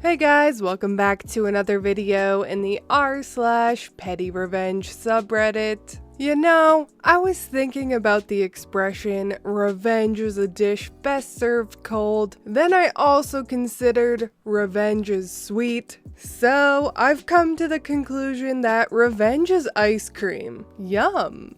Hey guys, welcome back to another video in the r/PettyRevenge subreddit. You know, I was thinking about the expression, revenge is a dish best served cold. Then I also considered revenge is sweet. So I've come to the conclusion that revenge is ice cream. Yum!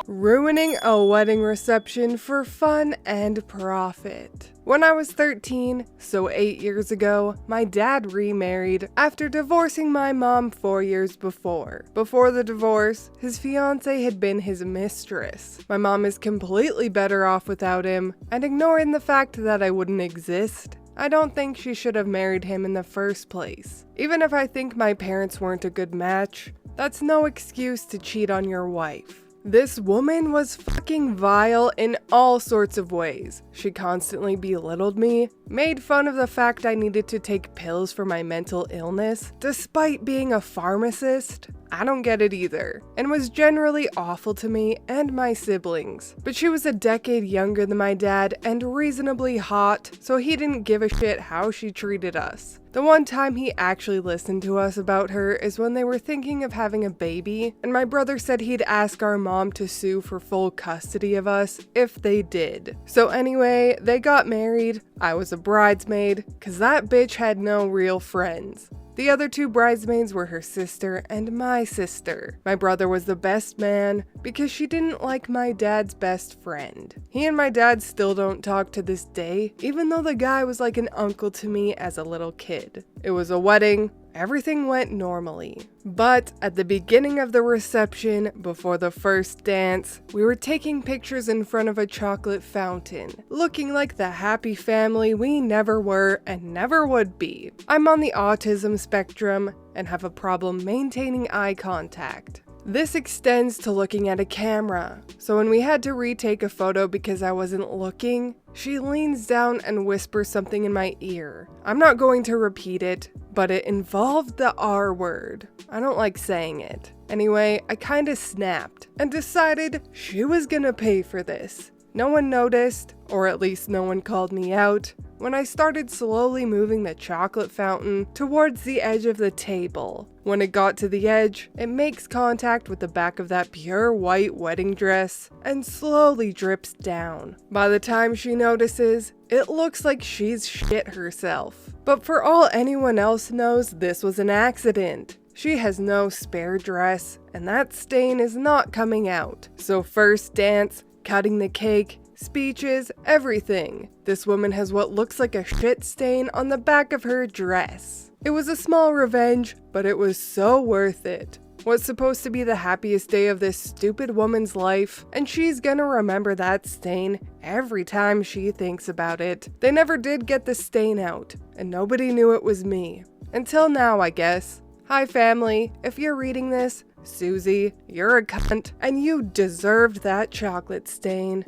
Ruining a wedding reception for fun and profit. When I was 13, so 8 years ago, my dad remarried after divorcing my mom 4 years before. Before the divorce, his fiancée had been his mistress. My mom is completely better off without him, and ignoring the fact that I wouldn't exist, I don't think she should have married him in the first place. Even if I think my parents weren't a good match, that's no excuse to cheat on your wife. This woman was fucking vile in all sorts of ways. She constantly belittled me, made fun of the fact I needed to take pills for my mental illness, despite being a pharmacist. I don't get it either, and was generally awful to me and my siblings. But she was a decade younger than my dad and reasonably hot, so he didn't give a shit how she treated us. The one time he actually listened to us about her is when they were thinking of having a baby, and my brother said he'd ask our mom to sue for full custody of us if they did. So anyway, they got married. I was a bridesmaid, cause that bitch had no real friends. The other two bridesmaids were her sister and my sister. My brother was the best man because she didn't like my dad's best friend. He and my dad still don't talk to this day, even though the guy was like an uncle to me as a little kid. It was a wedding. Everything went normally. But at the beginning of the reception, before the first dance, we were taking pictures in front of a chocolate fountain, looking like the happy family we never were and never would be. I'm on the autism spectrum and have a problem maintaining eye contact. This extends to looking at a camera, so when we had to retake a photo because I wasn't looking, she leans down and whispers something in my ear. I'm not going to repeat it, but it involved the R word. I don't like saying it. Anyway, I kinda snapped and decided she was gonna pay for this. No one noticed, or at least no one called me out, when I started slowly moving the chocolate fountain towards the edge of the table. When it got to the edge, it makes contact with the back of that pure white wedding dress and slowly drips down. By the time she notices, it looks like she's shit herself. But for all anyone else knows, this was an accident. She has no spare dress, and that stain is not coming out. So first dance, cutting the cake, speeches, everything. This woman has what looks like a shit stain on the back of her dress. It was a small revenge, but it was so worth it. What's supposed to be the happiest day of this stupid woman's life, and she's gonna remember that stain every time she thinks about it. They never did get the stain out, and nobody knew it was me. Until now, I guess. Hi family, if you're reading this, Susie, you're a cunt, and you deserved that chocolate stain.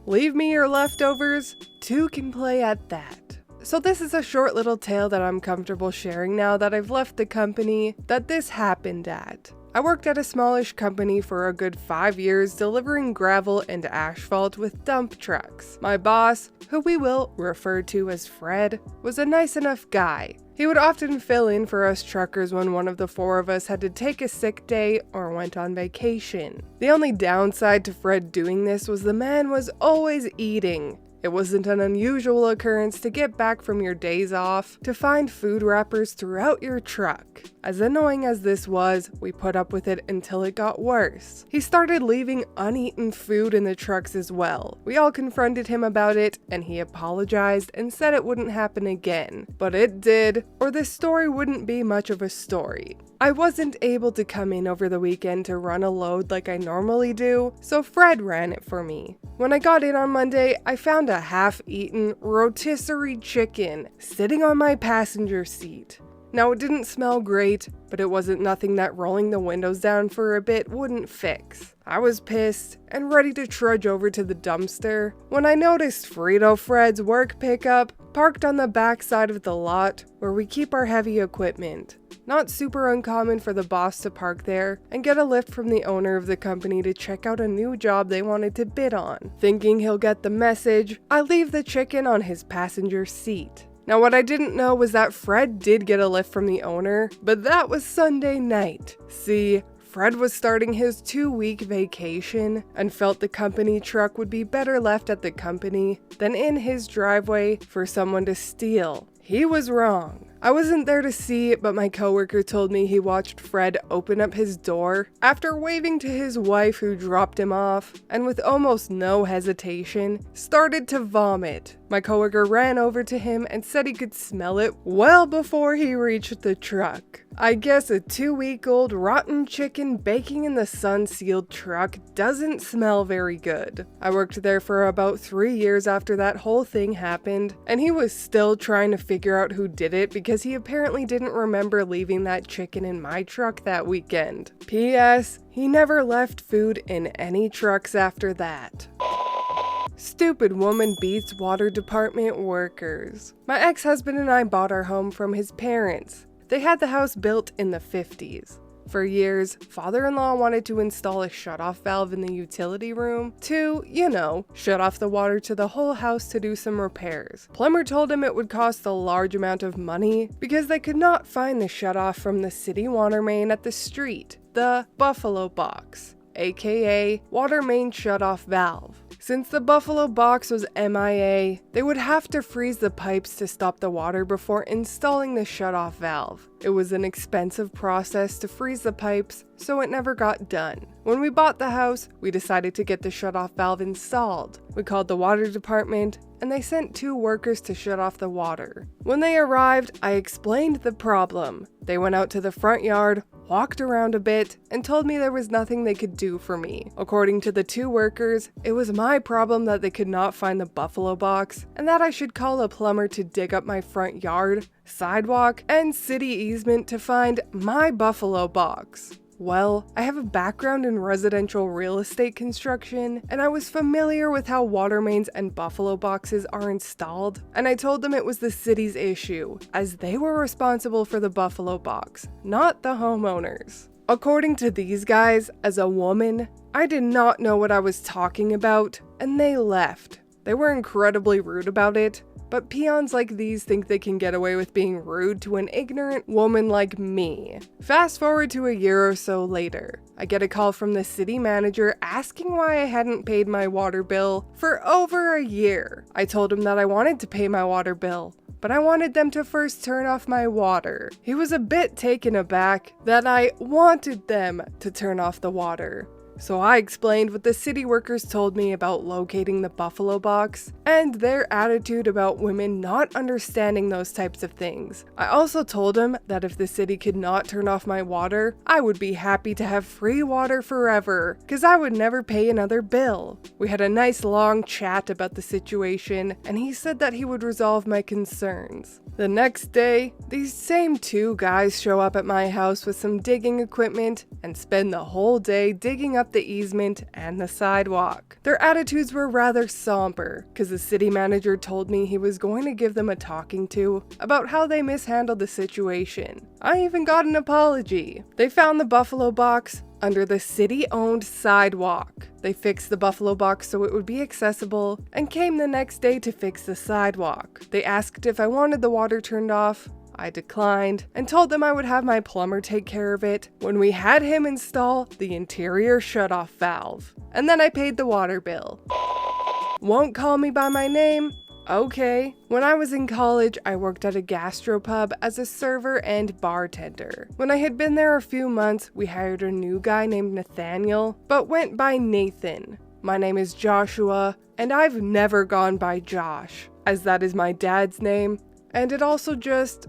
Leave me your leftovers, two can play at that. So this is a short little tale that I'm comfortable sharing now that I've left the company that this happened at. I worked at a smallish company for a good 5 years delivering gravel and asphalt with dump trucks. My boss, who we will refer to as Fred, was a nice enough guy. He would often fill in for us truckers when one of the four of us had to take a sick day or went on vacation. The only downside to Fred doing this was the man was always eating. It wasn't an unusual occurrence to get back from your days off to find food wrappers throughout your truck. As annoying as this was, we put up with it until it got worse. He started leaving uneaten food in the trucks as well. We all confronted him about it, and he apologized and said it wouldn't happen again. But it did, or this story wouldn't be much of a story. I wasn't able to come in over the weekend to run a load like I normally do, so Fred ran it for me. When I got in on Monday, I found a half-eaten rotisserie chicken sitting on my passenger seat. Now, it didn't smell great, but it wasn't nothing that rolling the windows down for a bit wouldn't fix. I was pissed and ready to trudge over to the dumpster when I noticed Frito Fred's work pickup parked on the back side of the lot where we keep our heavy equipment. Not super uncommon for the boss to park there and get a lift from the owner of the company to check out a new job they wanted to bid on. Thinking he'll get the message, I leave the chicken on his passenger seat. Now what I didn't know was that Fred did get a lift from the owner, but that was Sunday night. See, Fred was starting his 2-week vacation and felt the company truck would be better left at the company than in his driveway for someone to steal. He was wrong. I wasn't there to see it, but my coworker told me he watched Fred open up his door after waving to his wife who dropped him off, and with almost no hesitation, started to vomit. My coworker ran over to him and said he could smell it well before he reached the truck. I guess a 2-week-old rotten chicken baking in the sun-sealed truck doesn't smell very good. I worked there for about 3 years after that whole thing happened, and he was still trying to figure out who did it because he apparently didn't remember leaving that chicken in my truck that weekend. P.S. He never left food in any trucks after that. Stupid woman beats water department workers. My ex-husband and I bought our home from his parents. They had the house built in the 50s. For years, father-in-law wanted to install a shut-off valve in the utility room to, shut off the water to the whole house to do some repairs. Plumber told him it would cost a large amount of money because they could not find the shut-off from the city water main at the street, the Buffalo Box, aka water main shut-off valve. Since the Buffalo Box was MIA, they would have to freeze the pipes to stop the water before installing the shut-off valve. It was an expensive process to freeze the pipes, so it never got done. When we bought the house, we decided to get the shut-off valve installed. We called the water department, and they sent 2 workers to shut off the water. When they arrived, I explained the problem. They went out to the front yard, walked around a bit, and told me there was nothing they could do for me. According to the 2 workers, it was my problem that they could not find the Buffalo Box, and that I should call a plumber to dig up my front yard, sidewalk, and city easement to find my Buffalo Box. Well, I have a background in residential real estate construction, and I was familiar with how water mains and Buffalo Boxes are installed, and I told them it was the city's issue, as they were responsible for the Buffalo Box, not the homeowners. According to these guys, as a woman, I did not know what I was talking about, and they left. They were incredibly rude about it, but peons like these think they can get away with being rude to an ignorant woman like me. Fast forward to a year or so later. I get a call from the city manager asking why I hadn't paid my water bill for over a year. I told him that I wanted to pay my water bill, but I wanted them to first turn off my water. He was a bit taken aback that I wanted them to turn off the water. So I explained what the city workers told me about locating the Buffalo Box and their attitude about women not understanding those types of things. I also told them that if the city could not turn off my water, I would be happy to have free water forever, because I would never pay another bill. We had a nice long chat about the situation, and he said that he would resolve my concerns. The next day, these same 2 guys show up at my house with some digging equipment and spend the whole day digging up the easement and the sidewalk. Their attitudes were rather somber, because the city manager told me he was going to give them a talking to about how they mishandled the situation. I even got an apology. They found the Buffalo Box under the city-owned sidewalk. They fixed the Buffalo Box so it would be accessible and came the next day to fix the sidewalk. They asked if I wanted the water turned off. I declined and told them I would have my plumber take care of it when we had him install the interior shutoff valve. And then I paid the water bill. Won't call me by my name? Okay. When I was in college, I worked at a gastropub as a server and bartender. When I had been there a few months, we hired a new guy named Nathaniel, but went by Nathan. My name is Joshua, and I've never gone by Josh, as that is my dad's name, and it also just,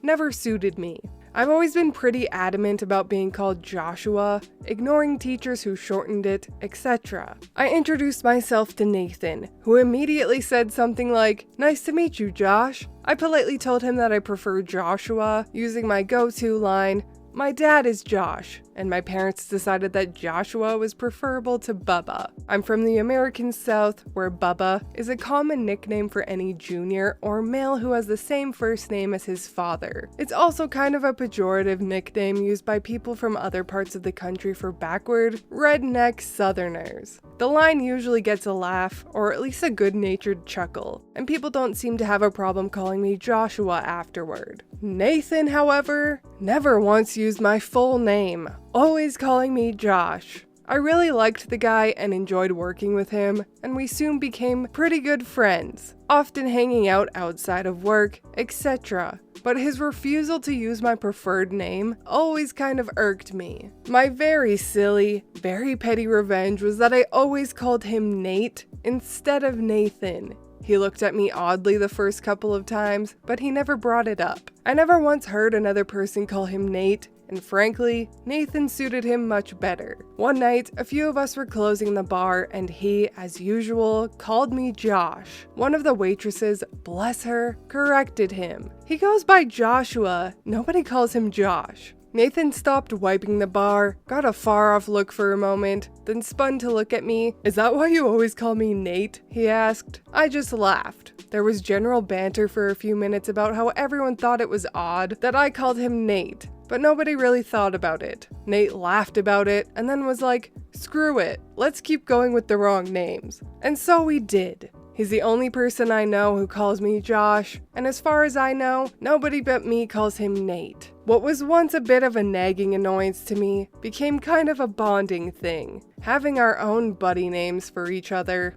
never suited me. I've always been pretty adamant about being called Joshua, ignoring teachers who shortened it, etc. I introduced myself to Nathan, who immediately said something like, "Nice to meet you, Josh." I politely told him that I prefer Joshua, using my go-to line, "My dad is Josh." and my parents decided that Joshua was preferable to Bubba. I'm from the American South, where Bubba is a common nickname for any junior or male who has the same first name as his father. It's also kind of a pejorative nickname used by people from other parts of the country for backward, redneck Southerners. The line usually gets a laugh, or at least a good-natured chuckle, and people don't seem to have a problem calling me Joshua afterward. Nathan, however, never once used my full name, always calling me Josh. I really liked the guy and enjoyed working with him, and we soon became pretty good friends, often hanging out outside of work, etc. But his refusal to use my preferred name always kind of irked me. My very silly, very petty revenge was that I always called him Nate instead of Nathan. He looked at me oddly the first couple of times, but he never brought it up. I never once heard another person call him Nate, and frankly, Nathan suited him much better. One night, a few of us were closing the bar, and he, as usual, called me Josh. One of the waitresses, bless her, corrected him. He goes by Joshua, nobody calls him Josh. Nathan stopped wiping the bar, got a far-off look for a moment, then spun to look at me. "Is that why you always call me Nate?" he asked. I just laughed. There was general banter for a few minutes about how everyone thought it was odd that I called him Nate, but nobody really thought about it. Nate laughed about it and then was like, "Screw it, let's keep going with the wrong names." And so we did. He's the only person I know who calls me Josh, and as far as I know, nobody but me calls him Nate. What was once a bit of a nagging annoyance to me became kind of a bonding thing, having our own buddy names for each other.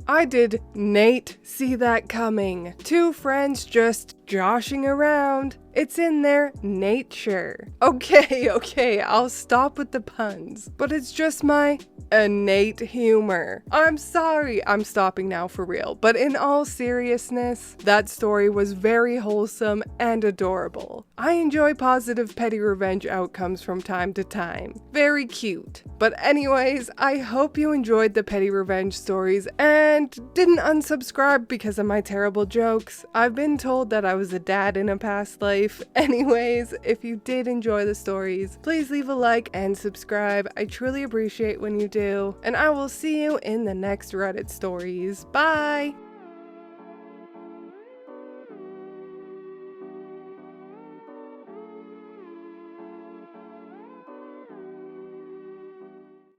I did Nate see that coming. Two friends just joshing around. It's in their nature. Okay, I'll stop with the puns. But it's just my innate humor. I'm sorry, I'm stopping now for real. But in all seriousness, that story was very wholesome and adorable. I enjoy positive petty revenge outcomes from time to time. Very cute. But anyways, I hope you enjoyed the petty revenge stories and didn't unsubscribe because of my terrible jokes. I've been told that I was a dad in a past life. Anyways, if you did enjoy the stories, please leave a like and subscribe. I truly appreciate when you do. And I will see you in the next Reddit stories. Bye!